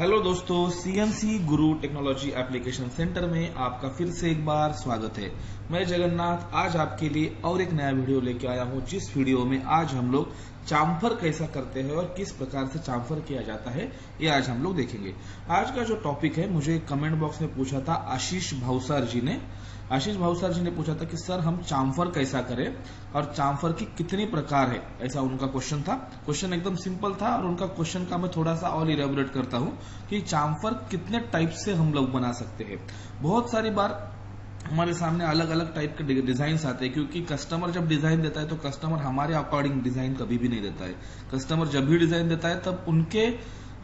Hello दोस्तों, CNC गुरु technology application centre में आपका फिर से एक बार स्वागत है। मैं जगन्नाथ आज आपके लिए और एक नया वीडियो लेके आया हूं, जिस वीडियो में आज हम लोग चाम्फर कैसा करते हैं और किस प्रकार से चाम्फर किया जाता है ये आज हम लोग देखेंगे। आज का जो टॉपिक है, मुझे कमेंट बॉक्स में पूछा था आशीष भावसार जी ने पूछा था कि सर हम चाम्फर कैसा करें और चाम्फर की कितनी प्रकार है, ऐसा उनका क्वेश्चन था। क्वेश्चन एकदम सिंपल था और उनका क्वेश्चन का मैं थोड़ा सा और इलेबोरेट करता हूं कि चाम्फर कितने टाइप से हम लोग बना सकते हैं। बहुत सारी बार हमारे सामने अलग अलग टाइप के डिजाइन आते हैं, क्योंकि कस्टमर जब डिजाइन देता है तो कस्टमर हमारे अकॉर्डिंग डिजाइन कभी भी नहीं देता है। कस्टमर जब भी डिजाइन देता है तब उनके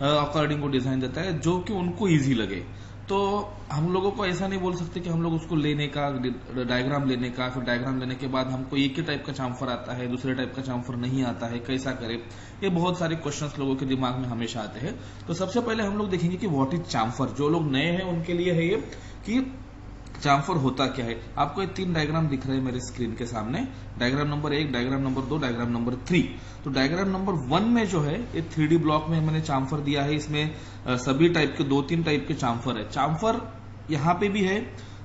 अकॉर्डिंग वो डिजाइन देता है जो कि उनको इजी लगे। तो हम लोगों को ऐसा नहीं बोल सकते कि हम लोग उसको लेने का डायग्राम लेने का, फिर डायग्राम लेने के बाद हमको एक ही टाइप का चाम्फर आता है, दूसरे टाइप का चाम्फर नहीं आता है, कैसा करें। ये बहुत सारे क्वेश्चंस लोगों के दिमाग में हमेशा आते हैं। तो सबसे पहले हम लोग देखेंगे कि व्हाट इज चाम्फर। जो लोग नए हैं उनके लिए है ये कि चाम्फर होता क्या है। आपको ये 3 डायग्राम दिख रहे हैं मेरे स्क्रीन के सामने। Diagram number 1, diagram number 2, diagram number 3। तो डायग्राम नंबर 1 में जो है ये 3D ब्लॉक में मैंने चाम्फर दिया है। इसमें सभी टाइप के 2-3 टाइप के चाम्फर है। चाम्फर यहाँ पे भी है।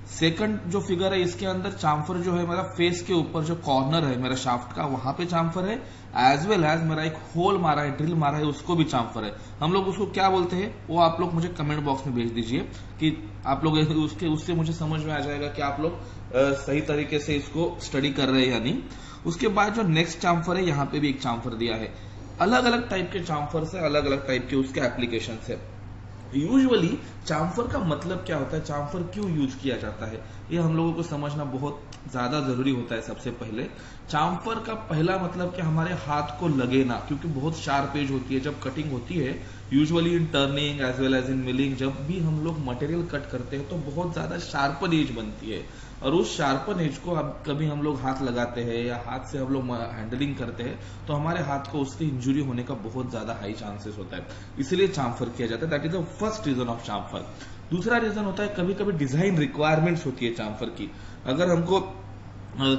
सेकंड जो फिगर है इसके अंदर चाम्फर जो है मेरा फेस के ऊपर जो कॉर्नर है मेरा शाफ्ट का, वहां पे चाम्फर है। एज वेल एज मेरा एक होल मारा है, ड्रिल मारा है, उसको भी चाम्फर है। हम लोग उसको क्या बोलते हैं वो आप लोग मुझे कमेंट बॉक्स में भेज दीजिए कि आप लोग उससे मुझे समझ में आ जाएगा कि आप लोग सही तरीके से इसको स्टडी कर रहे हैं या नहीं। उसके बाद जो नेक्स्ट चाम्फर है, यहाँ पे भी एक चाम्फर दिया है। अलग अलग टाइप के चाम्फर से अलग अलग टाइप के उसके एप्लीकेशन है। यूजुअली चाम्फर का मतलब क्या होता है, चाम्फर क्यों यूज किया जाता है, ये हम लोगों को समझना बहुत ज्यादा जरूरी होता है। सबसे पहले चाम्फर का पहला मतलब कि हमारे हाथ को लगे ना, क्योंकि बहुत शार्प एज होती है जब कटिंग होती है। Usually in turning as well as in milling, जब भी हम लोग मटेरियल कट करते हैं तो बहुत ज्यादा शार्पन एज बनती है, और उस शार्पन एज को कभी हम लोग हाथ लगाते हैं या हाथ से हम लोग हैंडलिंग करते हैं तो हमारे हाथ को उससे इंजुरी होने का बहुत ज्यादा हाई चांसेस होता है। इसलिए चाम्फर किया जाता है। That is the first reason of chamfer. दूसरा रीजन होता है कभी कभी डिजाइन रिक्वायरमेंट्स होती है चाम्फर की। अगर हमको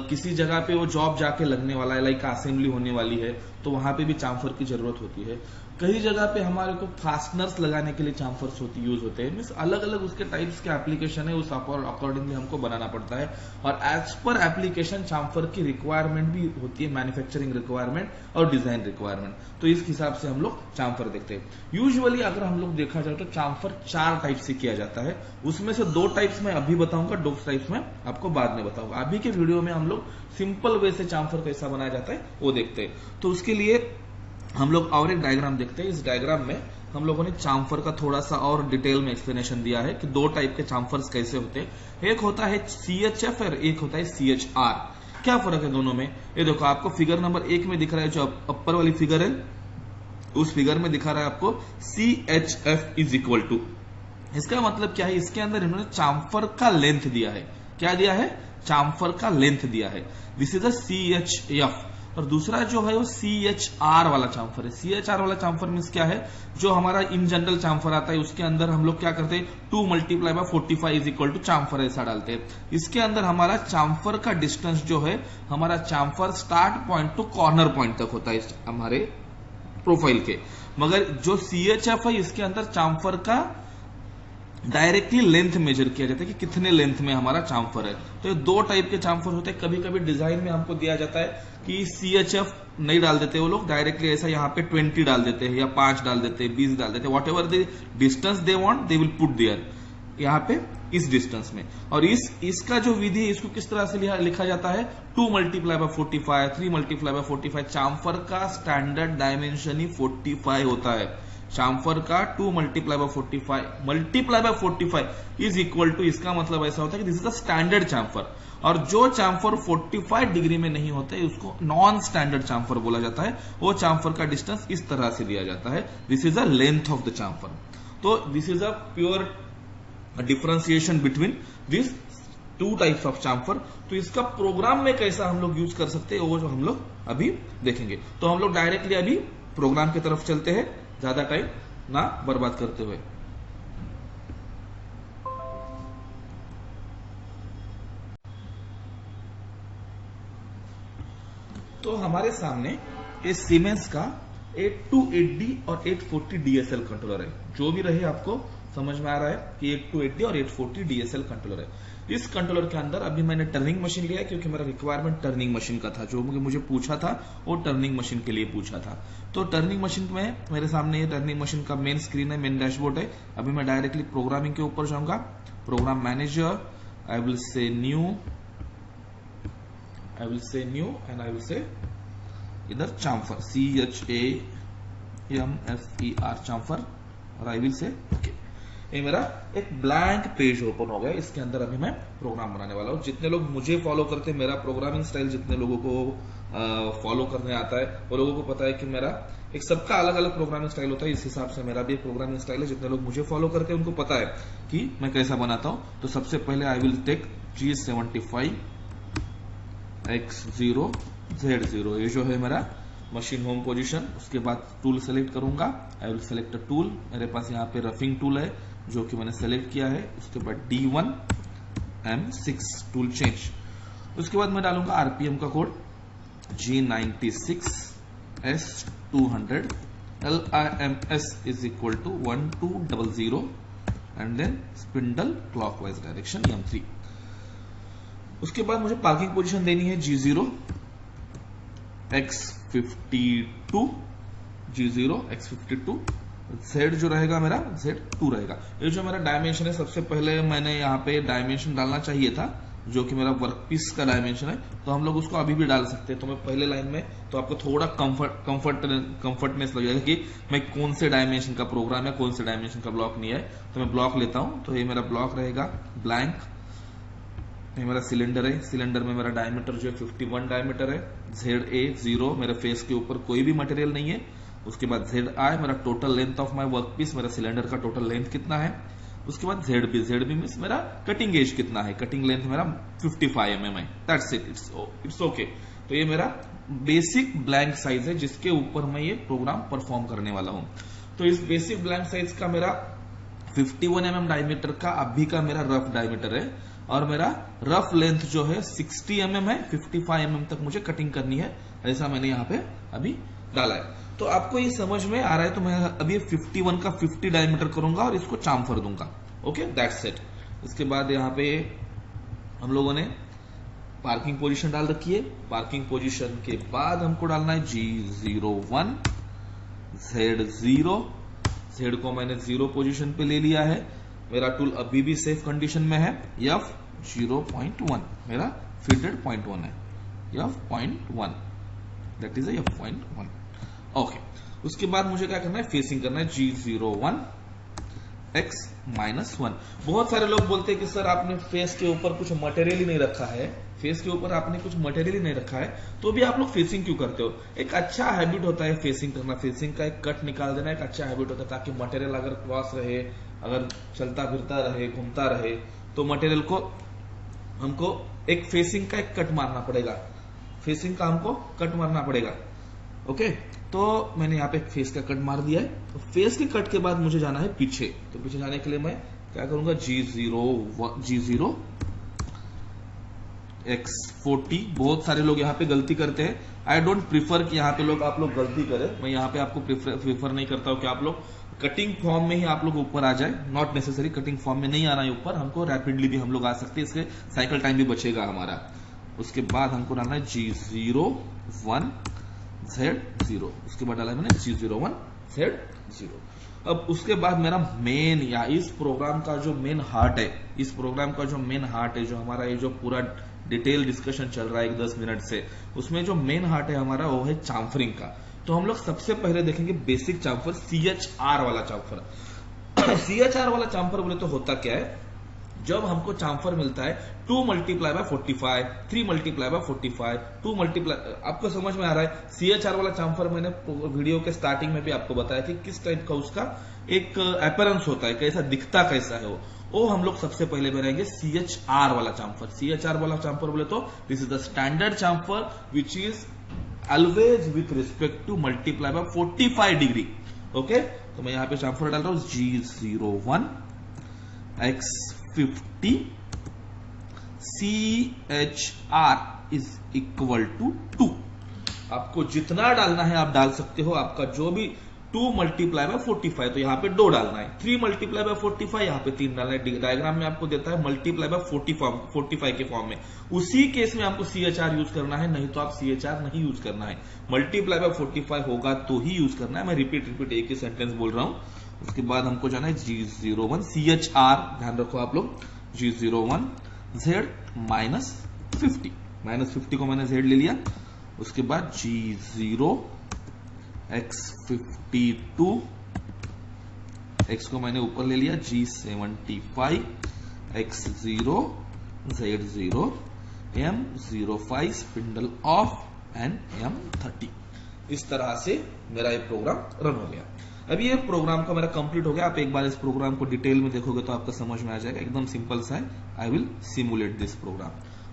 किसी जगह पे वो जॉब जाके लगने वाला है, लाइक असेंबली होने वाली है, तो वहां पे भी चाम्फर की जरूरत होती है। कई जगह पे हमारे को फास्टनर्स लगाने के लिए चाम्फर्स यूज होते हैं। मीन्स अलग अलग उसके टाइप्स के एप्लीकेशन है, उस अकॉर्डिंगली हमको बनाना पड़ता है। और एज पर एप्लीकेशन चाम्फर की रिक्वायरमेंट भी होती है, मैन्युफैक्चरिंग रिक्वायरमेंट और डिजाइन रिक्वायरमेंट। तो इस हिसाब से हम लोग चाम्फर देखते हैं। यूजुअली अगर हम लोग देखा जाए तो चाम्फर 4 टाइप से किया जाता है। उसमें से 2 टाइप्स में अभी बताऊंगा, 2 टाइप्स में आपको बाद में बताऊंगा। अभी के वीडियो में हम लोग सिंपल वे से चाम्फर कैसा बनाया जाता है वो देखते हैं। तो उसके लिए हम लोग और एक डायग्राम देखते हैं। इस डायग्राम में हम लोगों ने चाम्फर का थोड़ा सा और डिटेल में एक्सप्लेनेशन दिया है कि 2 टाइप के चाम्फर्स कैसे होते हैं। एक होता है CHF और एक होता है CHR। क्या फर्क है दोनों में, ये देखो आपको फिगर नंबर 1 में दिख रहा है, जो अपर वाली फिगर है उस फिगर में दिखा रहा है आपको CHF इज इक्वल टू। इसका मतलब क्या है, इसके अंदर इन्होंने चाम्फर का लेंथ दिया है। क्या दिया है, चाम्फर का लेंथ दिया है। This is a CHF। और दूसरा जो है वो CHR वाला चाम्फर है। CHR वाला चाम्फर मीन्स क्या है, जो हमारा इन जनरल चाम्फर आता है उसके अंदर हम लोग क्या करते हैं, 2 × 45 इज इक्वल टू चाम्फर ऐसा डालते हैं। इसके अंदर हमारा चाम्फर का डिस्टेंस जो है, हमारा chamfer start point two corner point तक होता है हमारे प्रोफाइल के। मगर जो CHF है इसके अंदर चाम्फर का डायरेक्टली लेंथ मेजर किया जाता है कि कितने लेंथ में हमारा चाम्फर है। तो ये 2 टाइप के चाम्फर होते हैं। कभी कभी डिजाइन में हमको दिया जाता है कि CHF नहीं डाल देते वो लोग, डायरेक्टली ऐसा यहाँ पे 20 डाल देते हैं या 5 डाल देते हैं, 20 डाल देते हैं। Whatever the distance they want they will put there, यहाँ पे इस डिस्टेंस में। और इसका जो विधि है इसको किस तरह से लिखा जाता है, 2 × 45, 3 × 45। चाम्फर का स्टैंडर्ड डायमेंशन ही 45 होता है। चाम्फर का 2 × 45 इज इक्वल टू, इसका मतलब ऐसा होता है कि this is the standard chamfer. और जो चाम्फर 45 डिग्री में नहीं होता है उसको नॉन स्टैंडर्ड चाम्फर बोला जाता है। वो चाम्फर का डिस्टेंस इस तरह से दिया जाता है। This is the length of the chamfer. तो this is a pure differentiation between this 2 types of chamfer. तो इसका प्रोग्राम में कैसा हम लोग यूज कर सकते हैं वो जो हम लोग अभी देखेंगे। तो हम लोग डायरेक्टली अभी प्रोग्राम की तरफ चलते हैं, ज्यादा टाइम ना बर्बाद करते हुए। तो हमारे सामने ये सीमेंस का 8280 और 840 DSL कंट्रोलर है। जो भी रहे आपको समझ में आ रहा है कि 8280 और 840 DSL कंट्रोलर है। इस कंट्रोलर के अंदर अभी मैंने टर्निंग मशीन लिया है क्योंकि मेरा रिक्वायरमेंट टर्निंग मशीन का था। जो मुझे पूछा था वो टर्निंग मशीन के लिए पूछा था। तो टर्निंग मशीन में मेरे सामने ये टर्निंग मशीन का मेन स्क्रीन है, मेन डैशबोर्ड है। अभी मैं डायरेक्टली प्रोग्रामिंग के ऊपर जाऊंगा। Program manager, I will say new and I will say इधर चाम्फर, CHAMFER चाम्फर, और आई विल से ओके। ये मेरा एक ब्लैंक पेज ओपन हो गया। इसके अंदर अभी मैं प्रोग्राम बनाने वाला हूं। जितने लोग मुझे फॉलो करते हैं, मेरा प्रोग्रामिंग स्टाइल जितने लोगों को फॉलो करने आता है वो लोगों को पता है कि मेरा एक सबका अलग अलग प्रोग्रामिंग स्टाइल होता है। इस हिसाब से मेरा भी एक प्रोग्रामिंग स्टाइल है। जितने लोग मुझे फॉलो करते हैं उनको पता है कि मैं कैसा बनाता हूं। तो सबसे पहले I will take G75 X0 Z0, ये जो है मेरा मशीन होम पोजीशन। उसके बाद टूल सेलेक्ट करूंगा। I will select a tool. मेरे पास यहाँ पे रफिंग टूल है जो कि मैंने सेलेक्ट किया है। उसके बाद D1 M6 टूल चेंज। उसके बाद मैं डालूंगा RPM का code G96 S200 LIMS is equal to 1200 and then spindle clockwise direction M3। उसके बाद मुझे पार्किंग पोजीशन देनी है G0 X52 G0 X52 Z जो रहेगा मेरा Z2 रहेगा। ये जो मेरा डायमेंशन है, सबसे पहले मैंने यहाँ पे डायमेंशन डालना चाहिए था जो कि मेरा वर्कपीस का डायमेंशन है। तो हम लोग उसको अभी भी डाल सकते हैं। तो मैं पहले लाइन में, तो आपको थोड़ा कंफर्टनेस लगेगा कि मैं कौन से डायमेंशन का प्रोग्राम है, कौन से डायमेंशन का ब्लॉक नहीं है। तो मैं ब्लॉक लेता हूं। तो ये मेरा ब्लॉक रहेगा ब्लैंक। ये मेरा सिलेंडर है। सिलेंडर में मेरा डायमीटर जो है 51 डायमीटर है। ZA0 मेरे फेस के ऊपर कोई भी मटेरियल नहीं है। उसके बाद ZI मेरा total length of my workpiece, मेरा सिलेंडर का टोटल लेंथ कितना है। उसके बाद ZB मींस मेरा कटिंग एज कितना है। कटिंग लेंथ मेरा 55 mm है। That's it, it's okay. तो ये मेरा बेसिक ब्लैंक साइज है जिसके ऊपर मैं ये प्रोग्राम परफॉर्म करने वाला हूं। तो इस बेसिक ब्लैंक साइज का मेरा 51 mm डायमीटर का अभी का मेरा रफ डायमीटर है और मेरा रफ लेंथ जो है 60 mm है। 55 mm तक मुझे कटिंग करनी है, ऐसा मैंने यहाँ पे अभी डाला है। तो आपको ये समझ में आ रहा है। तो मैं अभी 51 का 50 डायमीटर करूंगा और इसको चाम्फर दूंगा। Okay, that's it. इसके बाद यहाँ पे हम लोगों ने पार्किंग पोजीशन डाल रखी है। पार्किंग पोजीशन के बाद हमको डालना है G01 Z0। Z को मैंने 0 पोजीशन पे ले लिया है। मेरा टूल अभी भी सेफ कंडीशन में है। F0.1 मेरा फीडेड 0.1 है। F0.1 that is F0.1। Okay, उसके बाद मुझे क्या करना है, फेसिंग करना है G01 X-1। बहुत सारे लोग बोलते हैं कि सर आपने फेस के ऊपर कुछ मटेरियल ही नहीं रखा है, फेस के ऊपर आपने कुछ मटेरियल ही नहीं रखा है, तो भी आप लोग फेसिंग क्यों करते हो। एक अच्छा हैबिट होता है फेसिंग करना। फेसिंग का एक कट निकाल देना एक अच्छा हैबिट होता है, ताकि मटेरियल अगर क्रॉस रहे, अगर चलता फिरता रहे, घूमता रहे, तो मटेरियल को हमको एक फेसिंग का एक कट मारना पड़ेगा। फेसिंग का हमको कट मारना पड़ेगा। ओके, तो मैंने यहाँ पे एक फेस का कट मार दिया है। तो फेस के कट के बाद मुझे जाना है पीछे। तो पीछे जाने के लिए मैं क्या करूंगा, G0 X40। बहुत सारे लोग यहाँ पे गलती करते हैं। आई डोंट प्रीफर कि यहाँ पे आप लोग गलती करें। मैं यहाँ पे आपको प्रीफर नहीं करता हूँ कि आप लोग कटिंग फॉर्म में ही आप लोग ऊपर आ जाए। नॉट नेसेसरी, कटिंग फॉर्म में नहीं आना है ऊपर, हमको रैपिडली भी हम लोग आ सकते हैं। इससे साइकिल टाइम भी बचेगा हमारा। उसके बाद हमको डालना है G01 Z0। उसके बाद डाला है मैंने G01 Z0। अब उसके बाद मेरा मेन, या इस प्रोग्राम का जो मेन हार्ट है, जो हमारा ये जो पूरा डिटेल डिस्कशन चल रहा है 10 मिनट से, उसमें जो मेन हार्ट है हमारा वो है चाम्फरिंग का। तो हम लोग सबसे पहले देखेंगे बेसिक चाम्फर, CHR वाला चाम्फर। CHR वाला चाम्फर बोले तो होता क्या है, जब हमको चाम्फर मिलता है 2 × 45, 3 × 45, 2 × आपको समझ में आ रहा है। CHR वाला चाम्फर मैंने वीडियो के स्टार्टिंग में भी आपको बताया कि किस टाइप का उसका एक अपीयरेंस होता है, कैसा दिखता कैसा है वो हम लोग सबसे पहले बनाएंगे CHR वाला चाम्फर। CHR वाला चाम्फर बोले तो this is the standard chamfer which is always with respect to multiply by 45 degree. Okay, तो मैं यहाँ पे चाम्फर डाल रहा हूं G01 X50 CHR is equal to 2। आपको जितना डालना है आप डाल सकते हो। आपका जो भी 2 मल्टीप्लाई बाय 45, तो यहाँ पे 2 डालना है। 3 मल्टीप्लाई बाय 45, यहाँ पे 3 डालना है। डायग्राम में आपको देता है मल्टीप्लाई बाय 45 के फॉर्म में। उसी केस में आपको CHR यूज करना है, नहीं तो आप CHR नहीं यूज करना है। मल्टीप्लाई बाय 45 होगा तो ही यूज करना है। मैं रिपीट एक ही सेंटेंस बोल रहा हूं। उसके बाद हमको जाना है G01 CHR, ध्यान रखो आप लोग, G01 Z -50, -50 को मैंने Z ले लिया। उसके बाद G0 X52, X को मैंने ऊपर ले लिया, G75 X0 Z0 M05 spindle of and M30। इस तरह से मेरा ये प्रोग्राम रन हो गया। अभी ये प्रोग्राम का मेरा कंप्लीट हो गया। आप एक बार इस प्रोग्राम को डिटेल में देखोगे तो आपको समझ में आ जाएगा, एकदम सिंपल सा है। I will simulate this program.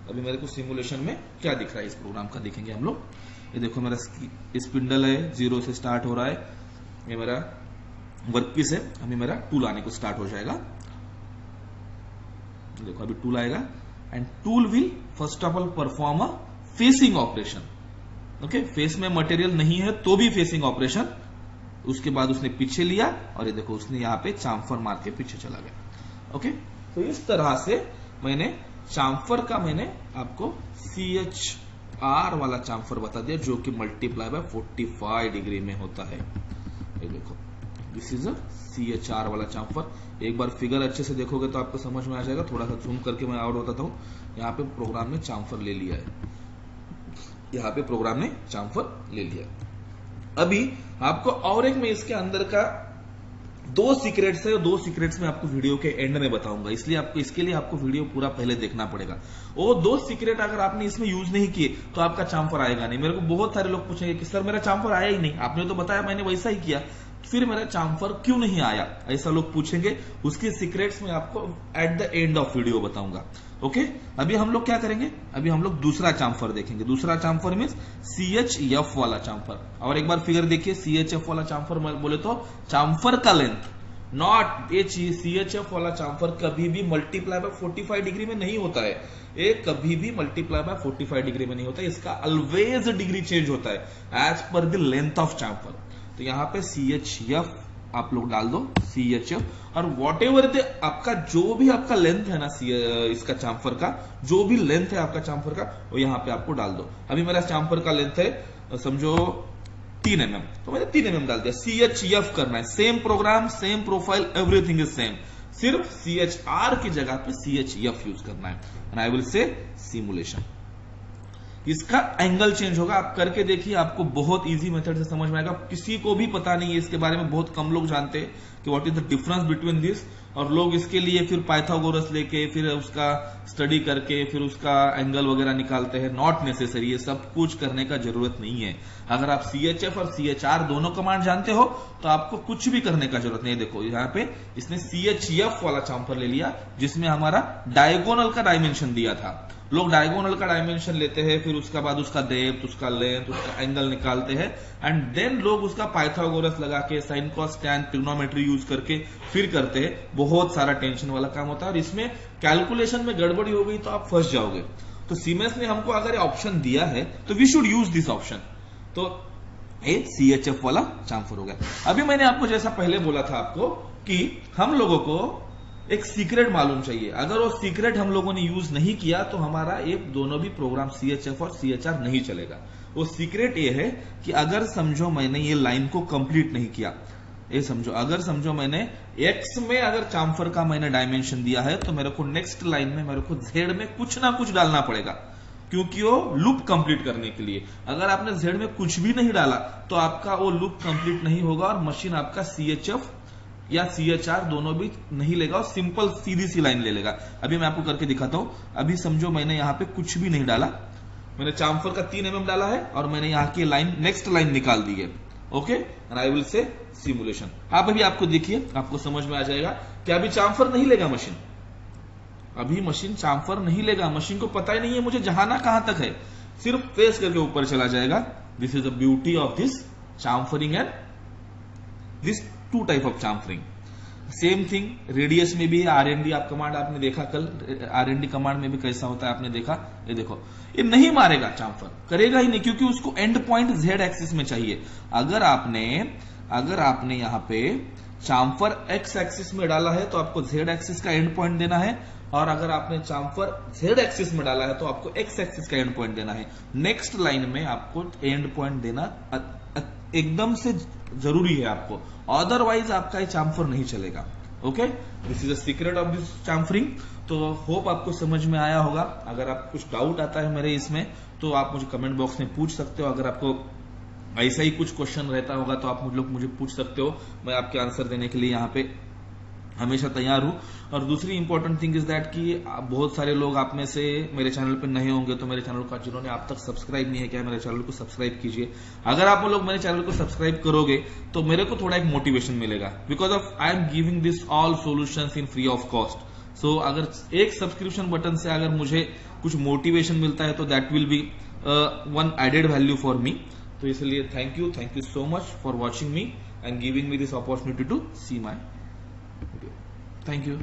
अभी मेरे को सिमुलेशन में क्या दिख रहा है इस प्रोग्राम का देखेंगे हम लोग। ये देखो मेरा स्पिंडल है, 0 से स्टार्ट हो रहा है। ये मेरा वर्कपीस है, अभी मेरा टूल आने को स्टार्ट हो जाएगा। देखो अभी टूल आएगा and tool will first of all perform a facing operation. Okay, face में मटेरियल नहीं है तो भी फेसिंग ऑपरेशन। उसके बाद उसने पीछे लिया और ये देखो उसने यहाँ पे चाम्फर मार के पीछे चला गया। ओके, तो इस तरह से मैंने चाम्फर का मैंने आपको CHR वाला चाम्फर बता दिया, जो कि मल्टीप्लाई बाय 45 डिग्री में होता है। ये देखो दिस इज अ CHR वाला चाम्फर। एक बार फिगर अच्छे से देखोगे तो आपको समझ में आ जाएगा। थोड़ा सा जूम करके मैं और बताता हूँ। यहाँ पे प्रोग्राम ने चाम्फर ले लिया है, यहाँ पे प्रोग्राम ने चाम्फर ले लिया है। अभी आपको और एक मैं इसके अंदर का 2 सीक्रेट्स है, 2 सीक्रेट्स में आपको वीडियो के एंड में बताऊंगा, इसलिए आपको इसके लिए आपको वीडियो पूरा पहले देखना पड़ेगा। वो 2 सीक्रेट अगर आपने इसमें यूज नहीं किए तो आपका चाम्फर आएगा नहीं। मेरे को बहुत सारे लोग पूछेंगे कि सर मेरा चाम्फर आया ही नहीं, आपने तो बताया मैंने वैसा ही किया, फिर मेरा चाम्फर क्यों नहीं आया, ऐसा लोग पूछेंगे। उसके सीक्रेट्स में आपको at the end of video बताऊंगा। ओके, अभी हम लोग क्या करेंगे, अभी हम लोग दूसरा चाम्फर देखेंगे। दूसरा चाम्फर मीन्स CHF वाला चाम्फर। और एक बार फिगर देखिए, CHF वाला चाम्फर बोले तो चाम्फर का लेंथ, नॉट ये CHF वाला चाम्फर कभी भी मल्टीप्लाई बाय 45 डिग्री में नहीं होता है। ये कभी भी मल्टीप्लाई बाय 45 डिग्री में नहीं होता है। इसका ऑलवेज डिग्री चेंज होता है as per the length of chamfer. तो यहाँ पे CHF आप लोग डाल दो, CHF, और वॉट एवर आपका जो भी आपका लेंथ है ना इसका चाम्फर का, जो भी लेंथ है आपका चाम्फर का, वो यहाँ पे आपको डाल दो। अभी मेरा चाम्फर का लेंथ है समझो 3 mm, तो मैंने 3 mm डाल दिया। CHF करना है, same programme, same profile, everything is same, सिर्फ CHR की जगह पे CHF यूज करना है। एंड आई विल से सिमुलेशन। इसका एंगल चेंज होगा, आप करके देखिए, आपको बहुत इजी मेथड से समझ में आएगा। किसी को भी पता नहीं है इसके बारे में, बहुत कम लोग जानते हैं कि what is the difference between this, और लोग इसके लिए फिर पाइथागोरस लेके फिर उसका स्टडी करके फिर उसका एंगल वगैरह निकालते हैं। नॉट नेसेसरी, ये सब कुछ करने का जरूरत नहीं है। अगर आप CHF और CHR दोनों कमांड जानते हो तो आपको कुछ भी करने का जरूरत नहीं है। देखो यहाँ पे इसने CHF वाला चाम्फर ले लिया, जिसमें हमारा डायगोनल का डायमेंशन दिया था। लोग डायगोनल का डायमेंशन लेते हैं, फिर उसका बाद उसका डेप्थ, उसका लेंथ, उसका एंगल निकालते हैं, एंड देन लोग उसका पाइथागोरस लगा के sine cos tan trigonometry use करके फिर करते हैं। बहुत सारा टेंशन वाला काम होता है और इसमें कैलकुलेशन में गड़बड़ी हो गई तो आप फंस जाओगे। तो सीमेंस ने हमको अगर ऑप्शन दिया है तो we should use this option. तो ये CHF वाला चाम्फर हो गया। अभी मैंने आपको जैसा पहले बोला था आपको कि हम लोगों को एक सीक्रेट मालूम चाहिए। अगर वो सीक्रेट हम लोगों ने यूज नहीं किया तो हमारा एक दोनों भी प्रोग्राम CHF और CHR नहीं चलेगा। वो सीक्रेट ये है कि अगर समझो मैंने ये लाइन को कंप्लीट नहीं किया, ये समझो, अगर समझो मैंने X में अगर चाम्फर का मैंने डायमेंशन दिया है तो मेरे को नेक्स्ट लाइन में मेरे को Z में कुछ ना कुछ डालना पड़ेगा, क्योंकि वो लूप कंप्लीट करने के लिए। अगर आपने Z में कुछ भी नहीं डाला तो आपका वो लूप कंप्लीट नहीं होगा और मशीन आपका CHF या CHR दोनों भी नहीं लेगा और सिंपल सीधी सी लाइन ले लेगा। अभी मैं आपको करके दिखाता हूं। अभी समझो मैंने यहाँ पे कुछ भी नहीं डाला, मैंने चाम्फर का 3 mm डाला है और मैंने यहाँ की लाइन, नेक्स्ट लाइन निकाल दी है। ओके, एंड आई विल से सिमुलेशन। आप अभी आपको देखिए, आपको समझ में आ जाएगा कि अभी चाम्फर नहीं लेगा मशीन, अभी मशीन चाम्फर नहीं लेगा। मशीन को पता ही नहीं है मुझे जहाना कहां तक है, सिर्फ फेस करके ऊपर चला जाएगा। This is the beauty of this chamfering and this 2 type of chamfering. Same thing radius में भी RND आप कमांड आपने देखा कल, RND कमांड में भी कैसा होता है आपने देखा। ये देखो, ये नहीं मारेगा चाम्फर, करेगा ही नहीं, क्योंकि उसको एंड पॉइंट Z एक्सिस में चाहिए। अगर आपने यहां पे चाम्फर X एक्सिस में डाला है तो आपको Z एक्सिस का एंड पॉइंट देना है, और अगर आपने चाम्फर Z एक्सिस में डाला है तो आपको X एक्सिस का एंड पॉइंट देना है। नेक्स्ट लाइन में आपको एंड पॉइंट देना एकदम से जरूरी है आपको, अदरवाइज आपका ये चाम्फर नहीं चलेगा। Okay, this is the secret of this chamfering. तो होप आपको समझ में आया होगा। अगर आप कुछ डाउट आता है मेरे इसमें तो आप मुझे कमेंट बॉक्स में पूछ सकते हो। अगर आपको ऐसा ही कुछ क्वेश्चन रहता होगा तो आप मुझे पूछ सकते हो, मैं आपके आंसर देने के लिए यहाँ पे हमेशा तैयार हूं। और दूसरी इंपॉर्टेंट थिंग इज दैट कि बहुत सारे लोग आप में से मेरे चैनल पे नए होंगे, तो मेरे चैनल को जिन्होंने आप तक सब्सक्राइब नहीं है क्या, मेरे चैनल को सब्सक्राइब कीजिए। अगर आप लोग मेरे चैनल को सब्सक्राइब करोगे तो मेरे को थोड़ा एक मोटिवेशन मिलेगा, because of I am giving this all solutions in free of cost. So अगर एक सब्सक्रिप्शन बटन से अगर मुझे कुछ मोटिवेशन मिलता है तो that will be one added value for me. तो इसलिए thank you so much for watching me and giving me this opportunity to see my video. Thank you.